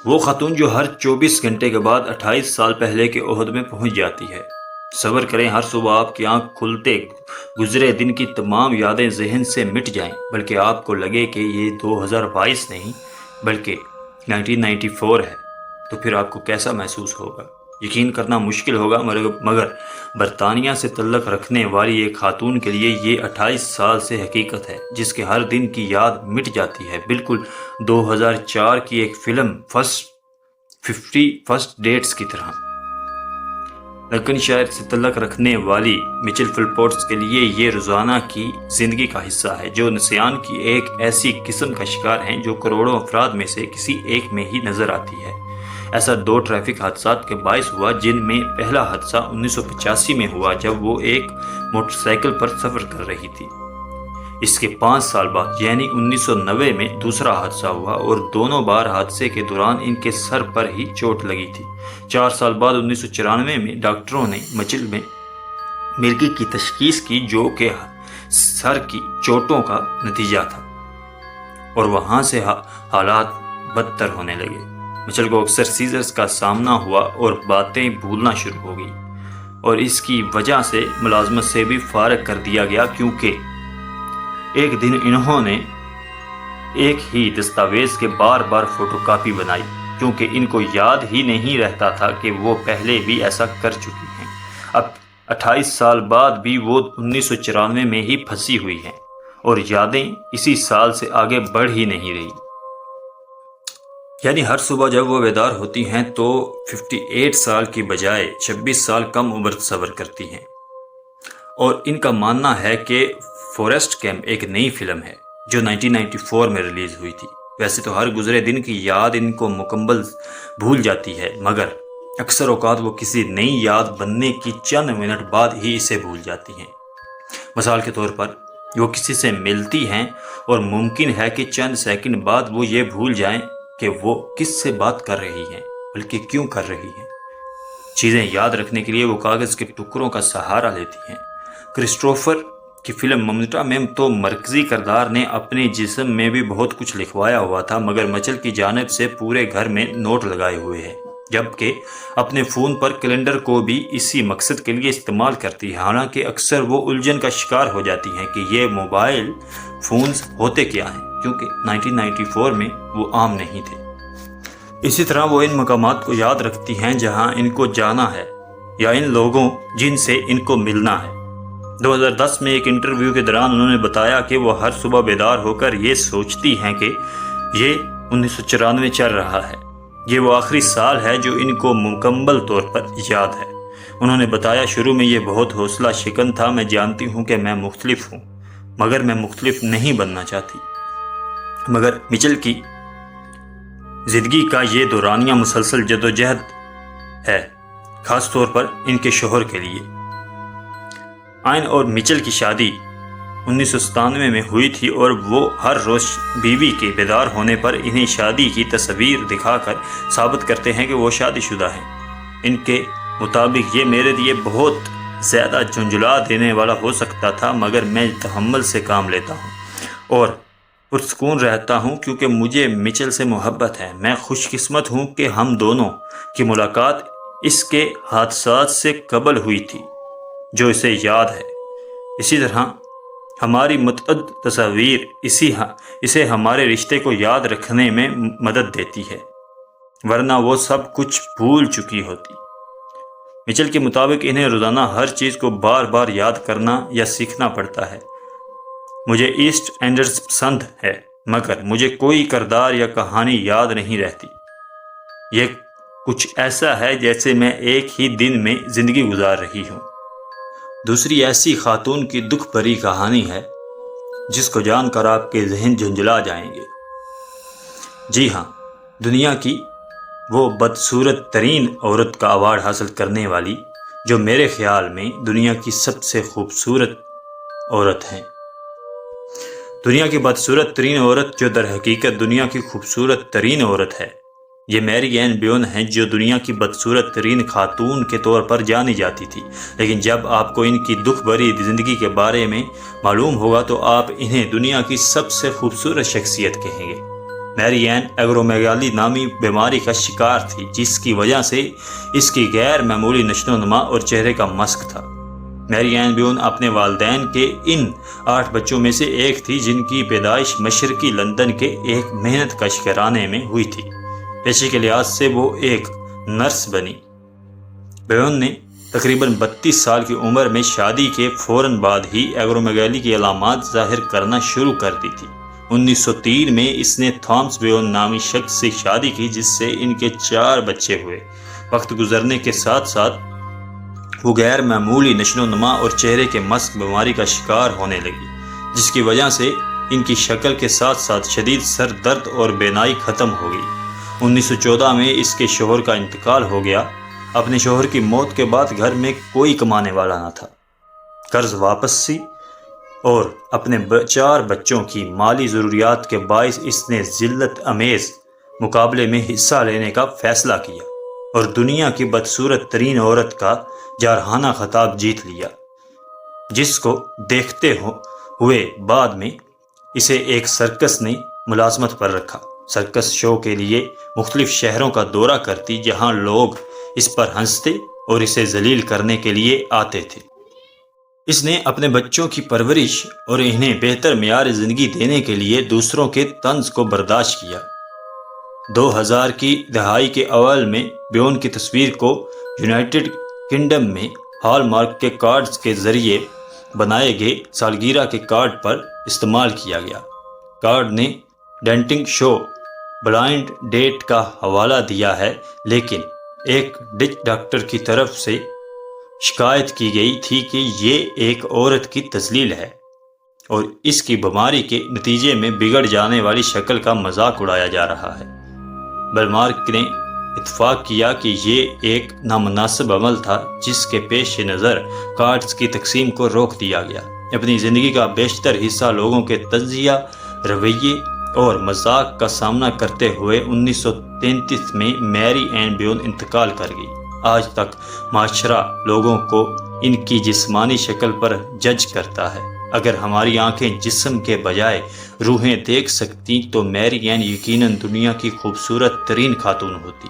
وہ خاتون جو ہر 24 گھنٹے کے بعد 28 سال پہلے کے عہد میں پہنچ جاتی ہے۔ صبر کریں، ہر صبح آپ کی آنکھ کھلتے گزرے دن کی تمام یادیں ذہن سے مٹ جائیں، بلکہ آپ کو لگے کہ یہ 2022 نہیں بلکہ 1994 ہے، تو پھر آپ کو کیسا محسوس ہوگا؟ یقین کرنا مشکل ہوگا، مگر برطانیہ سے تعلق رکھنے والی ایک خاتون کے لیے یہ 28 سال سے حقیقت ہے، جس کے ہر دن کی یاد مٹ جاتی ہے، بالکل 2004 کی ایک فلم 50 فرسٹ ڈیٹس کی طرح۔ لنکن شائر سے تعلق رکھنے والی مچل فلپورٹس کے لیے یہ روزانہ کی زندگی کا حصہ ہے، جو نسیان کی ایک ایسی قسم کا شکار ہیں جو کروڑوں افراد میں سے کسی ایک میں ہی نظر آتی ہے۔ ایسا 2 ٹریفک حادثات کے باعث ہوا، جن میں پہلا حادثہ 1985 میں ہوا جب وہ ایک موٹر سائیکل پر سفر کر رہی تھی۔ اس کے 5 سال بعد یعنی 1990 میں دوسرا حادثہ ہوا، اور دونوں بار حادثے کے دوران ان کے سر پر ہی چوٹ لگی تھی۔ 4 سال بعد 1994 میں ڈاکٹروں نے مچل میں مرگی کی تشخیص کی، جو کہ سر کی چوٹوں کا نتیجہ تھا، اور وہاں سے حالات بدتر ہونے لگے۔ مچل کو اکثر سیزرز کا سامنا ہوا اور باتیں بھولنا شروع ہو گئی، اور اس کی وجہ سے ملازمت سے بھی فارغ کر دیا گیا، کیونکہ ایک دن انہوں نے ایک ہی دستاویز کے بار بار فوٹو کاپی بنائی، کیونکہ ان کو یاد ہی نہیں رہتا تھا کہ وہ پہلے بھی ایسا کر چکی ہیں۔ اب 28 سال بعد بھی وہ 1994 میں ہی پھنسی ہوئی ہیں، اور یادیں اسی سال سے آگے بڑھ ہی نہیں رہی۔ یعنی ہر صبح جب وہ بیدار ہوتی ہیں تو 58 سال کی بجائے 26 سال کم عمر تصور کرتی ہیں، اور ان کا ماننا ہے کہ فورسٹ کیمپ ایک نئی فلم ہے جو 1994 میں ریلیز ہوئی تھی۔ ویسے تو ہر گزرے دن کی یاد ان کو مکمل بھول جاتی ہے، مگر اکثر اوقات وہ کسی نئی یاد بننے کی چند منٹ بعد ہی اسے بھول جاتی ہیں۔ مثال کے طور پر وہ کسی سے ملتی ہیں اور ممکن ہے کہ چند سیکنڈ بعد وہ یہ بھول جائیں کہ وہ کس سے بات کر رہی ہیں، بلکہ کیوں کر رہی ہیں۔ چیزیں یاد رکھنے کے لیے وہ کاغذ کے ٹکڑوں کا سہارا لیتی ہیں۔ کرسٹوفر کی فلم ممنٹا میں تو مرکزی کردار نے اپنے جسم میں بھی بہت کچھ لکھوایا ہوا تھا، مگر مچل کی جانب سے پورے گھر میں نوٹ لگائے ہوئے ہیں، جبکہ اپنے فون پر کیلنڈر کو بھی اسی مقصد کے لیے استعمال کرتی ہے۔ حالانکہ اکثر وہ الجھن کا شکار ہو جاتی ہیں کہ یہ موبائل فونز ہوتے کیا ہیں، کیونکہ 1994 میں وہ عام نہیں تھے۔ اسی طرح وہ ان مقامات کو یاد رکھتی ہیں جہاں ان کو جانا ہے، یا ان لوگوں جن سے ان کو ملنا ہے۔ 2010 میں ایک انٹرویو کے دوران انہوں نے بتایا کہ وہ ہر صبح بیدار ہو کر یہ سوچتی ہیں کہ یہ 1994 چل رہا ہے، یہ وہ آخری سال ہے جو ان کو مکمل طور پر یاد ہے۔ انہوں نے بتایا، شروع میں یہ بہت حوصلہ شکن تھا، میں جانتی ہوں کہ میں مختلف ہوں، مگر میں مختلف نہیں بننا چاہتی۔ مگر مچل کی زندگی کا یہ دورانیہ مسلسل جدوجہد ہے، خاص طور پر ان کے شوہر کے لیے۔ آئن اور مچل کی شادی 1997 میں ہوئی تھی، اور وہ ہر روز بیوی کے بیدار ہونے پر انہیں شادی کی تصویر دکھا کر ثابت کرتے ہیں کہ وہ شادی شدہ ہیں۔ ان کے مطابق یہ میرے لیے بہت زیادہ جھنجھلا دینے والا ہو سکتا تھا، مگر میں تحمل سے کام لیتا ہوں اور پرسکون رہتا ہوں، کیونکہ مجھے مچل سے محبت ہے۔ میں خوش قسمت ہوں کہ ہم دونوں کی ملاقات اس کے حادثات سے قبل ہوئی تھی جو اسے یاد ہے۔ اسی طرح ہماری متعدد تصاویر اسے ہمارے رشتے کو یاد رکھنے میں مدد دیتی ہے، ورنہ وہ سب کچھ بھول چکی ہوتی۔ مچل کے مطابق انہیں روزانہ ہر چیز کو بار بار یاد کرنا یا سیکھنا پڑتا ہے۔ مجھے ایسٹ اینڈرز پسند ہے، مگر مجھے کوئی کردار یا کہانی یاد نہیں رہتی۔ یہ کچھ ایسا ہے جیسے میں ایک ہی دن میں زندگی گزار رہی ہوں۔ دوسری ایسی خاتون کی دکھ بھری کہانی ہے جس کو جان کر آپ کے ذہن جھنجھلا جائیں گے۔ جی ہاں، دنیا کی وہ بدصورت ترین عورت کا ایوارڈ حاصل کرنے والی، جو میرے خیال میں دنیا کی سب سے خوبصورت عورت ہیں۔ دنیا کی بدصورت ترین عورت جو در حقیقت دنیا کی خوبصورت ترین عورت ہے، یہ میری این بیون ہیں، جو دنیا کی بدصورت ترین خاتون کے طور پر جانی جاتی تھی، لیکن جب آپ کو ان کی دکھ بھری زندگی کے بارے میں معلوم ہوگا تو آپ انہیں دنیا کی سب سے خوبصورت شخصیت کہیں گے۔ میری این ایگرومیگالی نامی بیماری کا شکار تھی، جس کی وجہ سے اس کی غیر معمولی نشو و نما اور چہرے کا مسک تھا۔ میری این بیون اپنے والدین کے ان 8 بچوں میں سے ایک تھی جن کی پیدائش مشرقی لندن کے ایک محنت کش گھرانے میں ہوئی تھی۔ پیشے کے لحاظ سے وہ ایک نرس بنی۔ بیون نے تقریباً 32 سال کی عمر میں شادی کے فوراً بعد ہی ایگرومیگالی کی علامات ظاہر کرنا شروع کر دی تھی۔ 1903 میں اس نے تھامس بیون نامی شخص سے شادی کی، جس سے ان کے 4 بچے ہوئے۔ وقت گزرنے کے ساتھ ساتھ وہ غیر معمولی نشو و نما اور چہرے کے مسک بیماری کا شکار ہونے لگی، جس کی وجہ سے ان کی شکل کے ساتھ ساتھ شدید سر درد اور بینائی ختم ہو گئی۔ 1914 میں اس کے شوہر کا انتقال ہو گیا۔ اپنے شوہر کی موت کے بعد گھر میں کوئی کمانے والا نہ تھا۔ قرض واپسی اور اپنے 4 بچوں کی مالی ضروریات کے باعث اس نے ذلت امیز مقابلے میں حصہ لینے کا فیصلہ کیا اور دنیا کی بدصورت ترین عورت کا جارحانہ خطاب جیت لیا، جس کو دیکھتے ہوئے بعد میں اسے ایک سرکس نے ملازمت پر رکھا۔ سرکس شو کے لیے مختلف شہروں کا دورہ کرتی، جہاں لوگ اس پر ہنستے اور اسے ذلیل کرنے کے لیے آتے تھے۔ اس نے اپنے بچوں کی پرورش اور انہیں بہتر معیار زندگی دینے کے لیے دوسروں کے طنز کو برداشت کیا۔ 2000 کی دہائی کے اوائل میں بیون کی تصویر کو یونائٹڈ کنگڈم میں ہال مارک کے کارڈز کے ذریعے بنائے گئے سالگرہ کے کارڈ پر استعمال کیا گیا۔ کارڈ نے ڈینٹنگ شو بلائنڈ ڈیٹ کا حوالہ دیا ہے، لیکن ایک ڈچ ڈاکٹر کی طرف سے شکایت کی گئی تھی کہ یہ ایک عورت کی تذلیل ہے اور اس کی بیماری کے نتیجے میں بگڑ جانے والی شکل کا مذاق اڑایا جا رہا ہے۔ بلمارک نے اتفاق کیا کہ یہ ایک نامناسب عمل تھا، جس کے پیش نظر کارڈز کی تقسیم کو روک دیا گیا۔ اپنی زندگی کا بیشتر حصہ لوگوں کے تجزیہ، رویے اور مذاق کا سامنا کرتے ہوئے 1933 میں میری این بیون انتقال کر گئی۔ آج تک معاشرہ لوگوں کو ان کی جسمانی شکل پر جج کرتا ہے۔ اگر ہماری آنکھیں جسم کے بجائے روحیں دیکھ سکتی تو میری این یقیناً دنیا کی خوبصورت ترین خاتون ہوتی،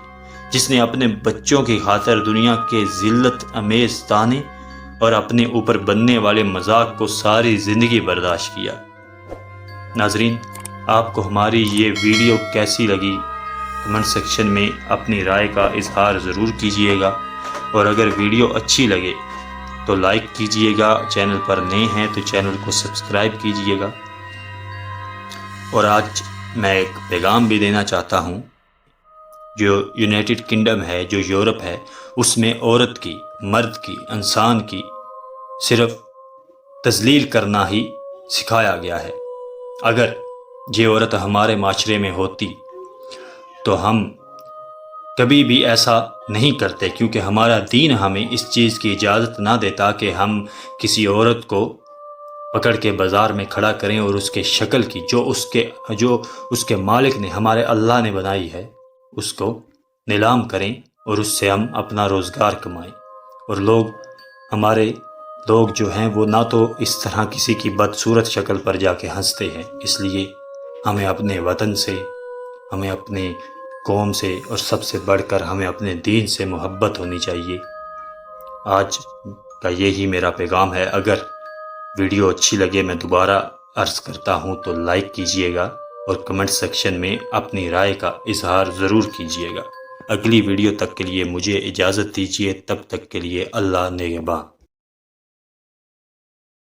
جس نے اپنے بچوں کی خاطر دنیا کے ذلت امیز طعنے اور اپنے اوپر بننے والے مذاق کو ساری زندگی برداشت کیا۔ ناظرین، آپ کو ہماری یہ ویڈیو کیسی لگی؟ کمنٹ سیکشن میں اپنی رائے کا اظہار ضرور کیجیے گا، اور اگر ویڈیو اچھی لگے تو لائک کیجیے گا، چینل پر نئے ہیں تو چینل کو سبسکرائب کیجیے گا۔ اور آج میں ایک پیغام بھی دینا چاہتا ہوں۔ جو یونائٹڈ کنگڈم ہے، جو یورپ ہے، اس میں عورت کی، مرد کی، انسان کی صرف تذلیل کرنا ہی سکھایا گیا ہے۔ اگر یہ عورت ہمارے معاشرے میں ہوتی تو ہم کبھی بھی ایسا نہیں کرتے، کیونکہ ہمارا دین ہمیں اس چیز کی اجازت نہ دیتا کہ ہم کسی عورت کو پکڑ کے بازار میں کھڑا کریں اور اس کے شکل کی جو اس کے مالک نے، ہمارے اللہ نے بنائی ہے، اس کو نیلام کریں اور اس سے ہم اپنا روزگار کمائیں۔ اور ہمارے لوگ جو ہیں وہ نہ تو اس طرح کسی کی بدصورت شکل پر جا کے ہنستے ہیں۔ اس لیے ہمیں اپنے وطن سے، ہمیں اپنے قوم سے، اور سب سے بڑھ کر ہمیں اپنے دین سے محبت ہونی چاہیے۔ آج کا یہی میرا پیغام ہے۔ اگر ویڈیو اچھی لگے، میں دوبارہ عرض کرتا ہوں، تو لائک کیجیے گا اور کمنٹ سیکشن میں اپنی رائے کا اظہار ضرور کیجیے گا۔ اگلی ویڈیو تک کے لیے مجھے اجازت دیجیے، تب تک کے لیے اللہ نگہباں۔